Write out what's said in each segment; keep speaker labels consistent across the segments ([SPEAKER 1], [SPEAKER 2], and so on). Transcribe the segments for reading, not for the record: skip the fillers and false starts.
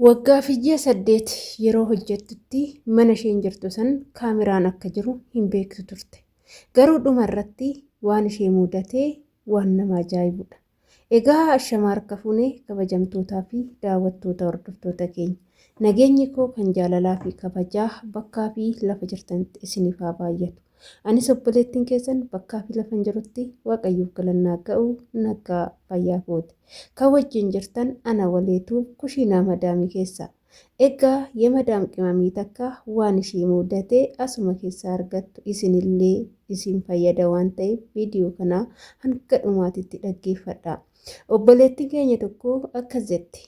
[SPEAKER 1] Waggaa fiyyee 8 yeroo hojjettutti mana isheen jirtu san kaameraan akka jiru hin beektu turte. Garuu dhumarratti waan ishee mudatee waan nama ajaa'ibudha. Egaa ashama harka fuunee kabajamtootaa fi daawwattoota hordoftoota keenya. Nageenyi koo kan jaalalaa fi kabajaa bakkaa fi lafa jirtanitti isiniif haa baay'atu. Anis obboleettiin keessan bakkaa fi lafan jirutti waaqayyoof galannaa ga'u nagaa fayyaa kooti. Kan wajjin jirtan ana waleetu kushiinaa madaamii keessa. Egaa የመዳም ቅመሚ takka waan ishee mudatee asuma keessa argattu isinillee isin fayyada waan ta'eef viidiyoo kana hanga dhumaatitti dhaggeeffadhaa. Obboleettiin keenya tokko akkas jetti.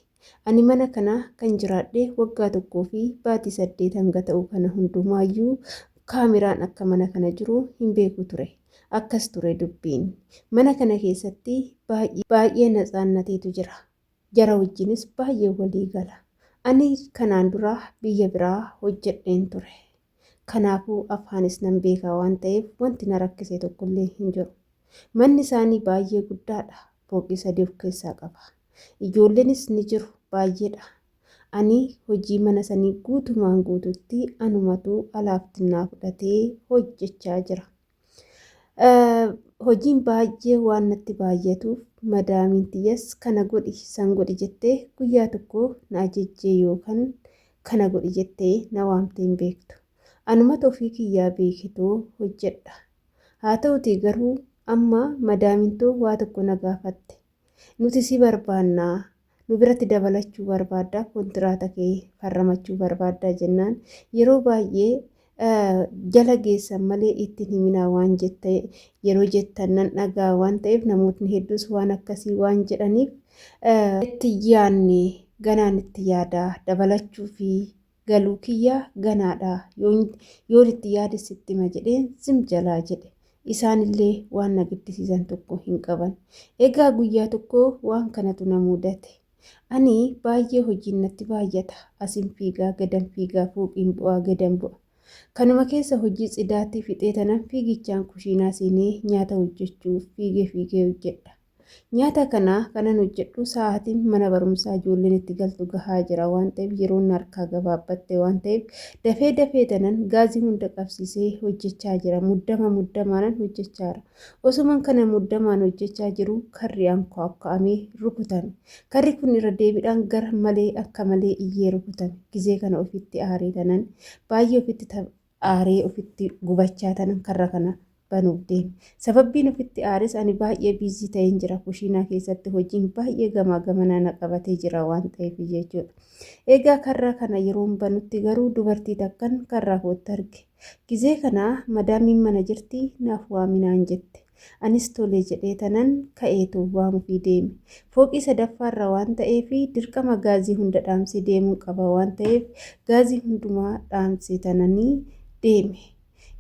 [SPEAKER 1] Ani mana kana kan jiraadhe waggaa tokkoo fi baatii 8 hanga ta'u kana hundumaayyuu kaameraan akka mana kana jiru hin beeku ture. Akkas ture dubbiin. Mana kana keessatti baay'ee natsaannateetu jira. Jara wajjinis baay'ee walii gala. Ani kanaan dura biyya biraa hojjedheen ture. Kanaafuu afaanis nan beekaa waan ta'eef wanti na rakkise tokkollee hin jiru. Manni isaanii baay'ee guddaadha. Fooqii 3 of keessaa qaba. Ijoolleenis ni jiru baay'eedha. Ani hojii mana sanii guutumaan guututti anumatu alaaftinnaa fudhatee hojjechaa jira. Hojiin baay'ee waan natti baay'atuuf madaamiin tiyyas kana godhi san godhi jettee guyyaa tokko na ajajjee yookaan kana godhi jettee na waamtee hin beektu. Anumatu ofii kiyyaa beekitoo hojjedha. Haa ta'utii garuu amma madaamintoo waa tokko na gaafatte. Nuti si barbaannaa. Nu biratti dabalachuu barbaaddaa kontiraata kee farramachuu barbaaddaa jennaan yeroo baay'ee jala geessan malee ittiin himinaa waan jette yeroo jettan nan dhagaa waan ta'eef namootni hedduus waan akkasii waan jedhaniif itti yaanne ganaan itti yaadaa dabalachuu fi galuu kiyyaa ganaadha yoon itti yaadessitti ma jedheen sim jalaa jedhe. Isaanillee waan na giddisiisan tokko hin qaban. Egaa guyyaa tokko waan kanatu na mudate. Ani baay'ee hojiin natti baay'ata. Asin fiigaa gadan fiigaa fooqiin bu'aa gadan bu'a. Kanuma keessa hojii tsidaatti fixee tanan fiigichaan kushiinaa seenee nyaata hojjechuuf fiigee hojjedha. Nyaata kana kanan hojjedhu sa'aatiin mana barumsaa ijoolleen itti galtu gahaa jira waan ta'eef yeroon harkaa gabaabbatte waan ta'eef dafee tanan gaazii hunda qabsiisee hojjechaa jira. Muddamaanan hojjechaa jira. Osumaan kana muddamaan hojjechaa jiru karri ankaa'amee rukutame. Karri kun irra deebiidhaan gara malee akka malee iyyee rukutame. Gizee kana ofitti aaree tanan baay'ee ofitti aaree ofitti gubachaa tanan karra kana banuuf deeme. Sababbiin ofitti aares ani baay'ee biizii ta'een jira. Kushiinaa keessatti hojiin baay'ee gamaa gamanaa na qabatee jira waan ta'eef jechuudha. Egaa karra kana yeroon banutti garuu dubartii takkan karraa kootti arge. Gizee kana madaamiin mana jirti naaf waaminaan jette. Anis tolee jedhee tanan ka'eetu waamuu deeme. Fooqii 3ffaarra waan ta'eef dirqama gaazii hunda dhaamsee deemuu qaba waan ta'eef gaazii hundumaa dhaamsee tananii deeme.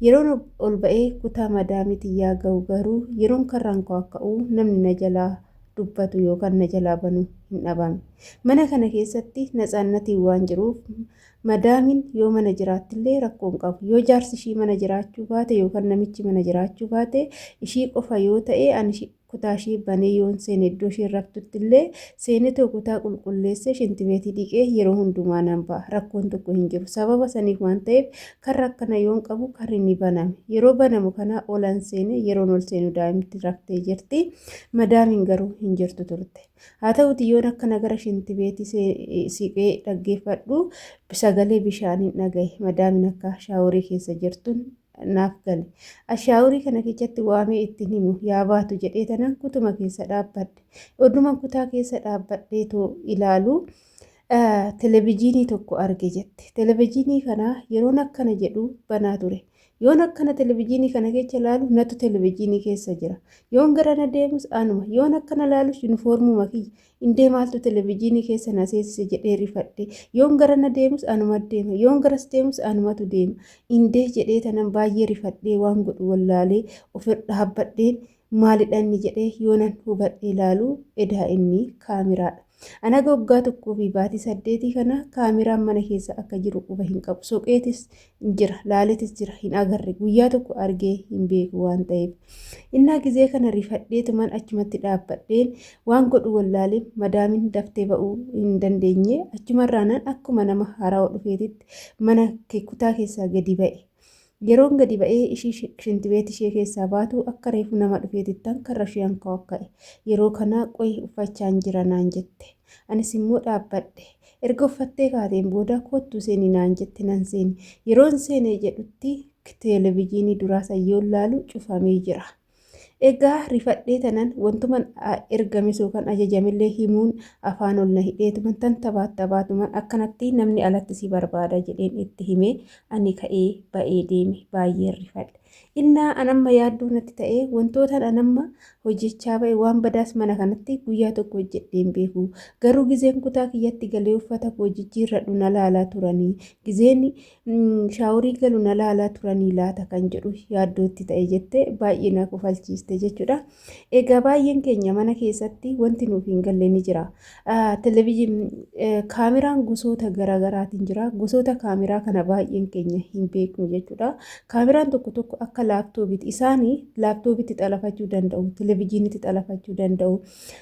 [SPEAKER 1] Yeroon ol ba'ee kutaa madaamiitii yaa ga'u garuu yeroon karraan ka'u namni na jalaa dubbatu yookaan na jalaa banuu hin dhabame. Mana kana keessatti natsaannatiin waan jiruuf madaamiin yoo mana jiraattillee rakkoon qabu. Yoo jaarsi ishii mana jiraachuu baate yookaan namichi mana jiraachuu baate ishii qofa yoo ta'e ani kutaa ishii banee yoon seene iddoo ishee raftuttillee seenetoo kutaa qulqulleessee shintibeetii dhiqee yeroo hundumaa nan ba'a. Rakkoon tokko hin jiru. Sababa saniif waan ta'eef karra akkana yoon qabu karri ni baname. Yeroo banamu kana olan seene yeroon ol seenu daa'imti raftee jirti. Madaamiin garuu hin jirtu turte. Haa ta'uti yoon akkana gara shintibeetii siqee dhaggeeffadhu sagalee bishaaniin dhagaye. Madaamiin akka shaaworii keessa jirtuun naaf gale. Ashaaworii kana keessatti waamee ittiin himu yaa baatu jedhee tanan kutuma keessa dhaabbadhe. Odumaan kutaa keessa dhaabbadhee too ilaalu televezyiinii tokko arge jette. Televezyiinii kana yeroon akkana jedhu banaa ture. Yoon akkana televezyiinii kana keessa ilaalu natu televezyiinii keessa jira. Yoon gara na deemus anuma. Yoon akkana ilaalus yuunifoormuma kiyya. Indee maaltu televezyiinii keessa na seensise jedhee rifadhe. Yoon gara na deemus anuma deema. Yoon garas deemus anumatu deema. Indee jedhee tanan baay'ee rifadhee waan godhu wallaalee ofirra dhaabbadheen maalidha inni jedhee yoonan hubadhee ilaalu edaa inni kaameraadha. Ana waggaa tokkoo fi baatii 8 kana kaameraan mana keessa akka jiru quba hin qabu. Soqeetis jira, laaletis jira, hin agarre. Guyyaa tokko argee hin beeku waan ta'eef. Innaa gizee kana rifadheetuman achumatti dhaabbadheen waan godhu wallaalee madaamiin daftee ba'uu hin dandeenye achumarraanan akkuma nama haaraa dhufeetitti mana kutaa keessaa gadi ba'e. Yeroon gadi ba'ee ishii shintibeet ishee keessaa baatu akka reefu nama dhufeetittan karra ishee hanqaa ka'e. Yeroo kana qoy uffachaan jira naan jette. Anis immoo dhaabbadhe. Erga uffattee kaateen booda kottu seeni naan jette nan seeni. Yeroon seenee jedhutti televezyiinii duraa sayyoon laalu cufamee jira. Egaa rifadhee tanan wantuman ergame yookaan ajajamillee himuun afaan ol na hidheetuman tan tabaatuman akkanatti namni alatti si barbaada jedheen itti himee ani ka'ee ba'ee deeme baay'ee rifadhe. Innaa anamma yaadduu natti ta'ee wantootaan anamma hojjechaa ba'e waan badaas mana kanatti guyyaa tokko hojjedheen beeku. Garuu gizeen kutaa kiyyatti galee uffata koo jijjiirradhu na laalaa turanii gizeen shaaworii galu na laalaa turanii laata kan jedhu yaaddootti ta'e jettee baay'ee na kofalchiiste jechuudha. Egaa baay'een keenya mana keessatti wanti nuuf hin galle ni jira. Kaameraan gosoota garaagaraatiin jira. Gosoota kaameraa kana baay'een keenya hin beeknu jechuudha. Kaameraan tokko akka laaptoopiitti isaanii laaptoopiitti xalafachuu danda'u, televezyiiniitti xalafachuu danda'u,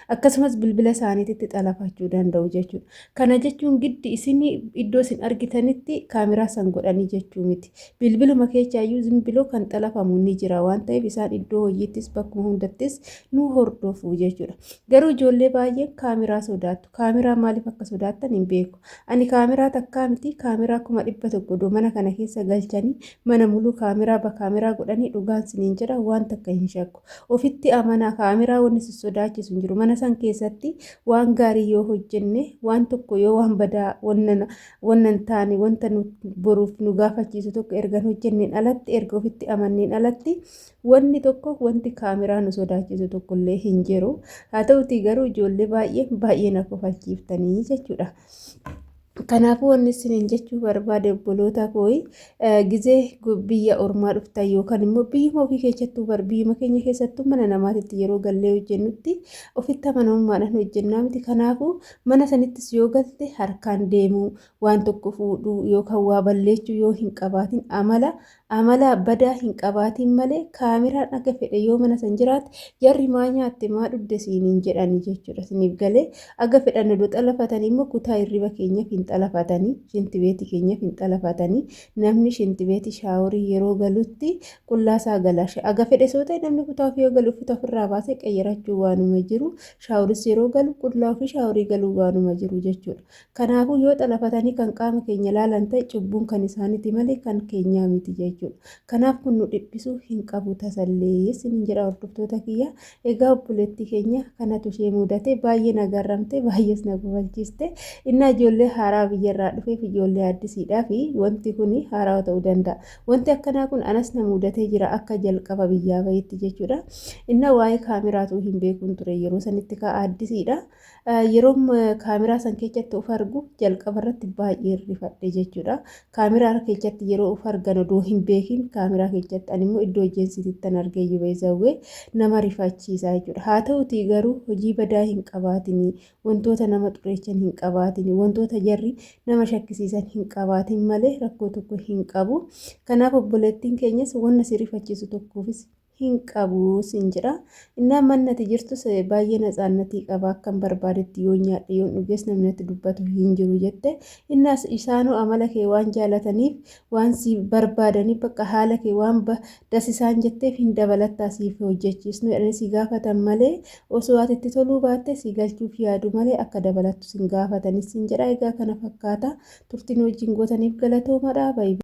[SPEAKER 1] akkasumas bilbila isaaniitti xalafachuu danda'u jechuudha. Kana jechuun giddi isin iddoo isin argitanitti kaameraa san godhanii jechuu miti. Bilbiluma keessaayyuu zimbiloo kan xalafamu ni jira waan ta'eef isaan iddoo hojiittis bakkuma hundattis nu hordofu jechuudha. Garuu ijoollee baay'een kaameraa sodaattu. Kaameraa maaliif akka sodaattan hin beeku. Ani kaameraa takkaa miti kaameraa 100 mana kana keessa galchanii mana muluu kaameraa kaameraa godhanii dhugaan siniin jedha waan takka hin shakku. Ofitti amanaa kaameraa wanni si sodaachisu hin jiru. Mana san keessatti waan gaarii yoo hojjenne waan tokko yoo waan badaa wannan taane wanta boruuf nu gaafachiisu tokko erga hojjenneen alatti erga ofitti amanneen alatti wanni tokko wanti kaameraa nu sodaachisu tokkollee hin jiru. Haa ta'uti garuu ijoollee baay'ee na kofalchiiftanii jechuudha. Kanaafuu wanni isiniin jechuu barbaade obboloota koo gizee biyya ormaa dhuftan yookaan immoo biyyuma ofii keessattuu biyyuma keenya keessattuu mana namaatitti yeroo gallee hojjennutti ofitti amanamummaadhaan hojjennaa miti. Kanaafuu mana sanittis yoo galte harkaan deemuu waan tokko fuudhuu yookaan waa balleechuu yoo hin qabaatin amala badaa hin qabaatin malee kaameraan akka fedhe yoo mana san jiraate jarri maa nyaatte maa dhugde siiniin jedhanii jechuudha. Siniif galee akka fedhan odoo xalafatanii immoo kutaa hirriba keenyaaf hin xalafatanii shintibeeti keenyaaf hin xalafatanii namni shintibeeti shaaworii yeroo galutti qullaasaa galashe aga fedhe soo ta'e namni kutaa ofii yoo galu uffata ofirraa baasee qayyarachuu waanuma jiru shaaworis yeroo galu qullaa ofii shaaworii galuu waanuma jiru jechuudha. Kanaafuu yoo xalafatanii kan qaama keenya laalan ta'e cubbuun kan isaaniiti malee kan keenyaa miti jechuudha. Kanaaf kun nu dhiphisuu hin qabu tasallee isin jedha hordoftoota kiyya. Egaa obboleetti keenya kanatu ishee mudate baay'ee nagarramte baay'ees na kofalchiiste. Innaa ijoollee haaraa biyyarraa dhufeef ijoollee addisiidhaa fi wanti kun haaraa ta'uu danda'a. Wanti akkanaa kun anas na mudatee jira akka jalqaba biyyaa bahetti jechuudha. Inna waa'ee kaameraatu hin beekuun ture yeroo sanitti ka'a addisiidha. Yeroo kaameraa san keessatti of argu jalqaba irratti baay'ee rifadhe jechuudha. Kaameraa keessatti yeroo of argan odoo hin beekin kaameraa keessatti ani immoo iddoo ejjensitiittan argee yubeezawwee nama rifachiisaa jechuudha. Haa ta'utii garuu hojii badaa hin qabaatini wantoota nama xureechan hin qabaatini wantoota jarri nama shakkisiisan hin qabaatin malee rakkoo tokko hin qabu. Kanaaf obboleettiin keenyas wanna si rifachiisu tokkoofis hin qabu sin jira. Innaa mannati jirtus baay'ee natsaannatii qaba akkan barbaadetti yoo nyaadhe yoo dhugees namni natti dubbatu hin jiru jette. Innaas isaanoo amala kee waan jaalataniif waan si barbaadaniif bakka haala kee waan dasisaan jetteef hin dabalataa siif hojjechiisnu jedhanii si gaafatan malee osoo ati itti toluu baatte si galchuuf yaadu malee akka dabalattu sin gaafatanis sin jedha. Egaa kana fakkaata turtiin wajjin gootaniif galatoomadha.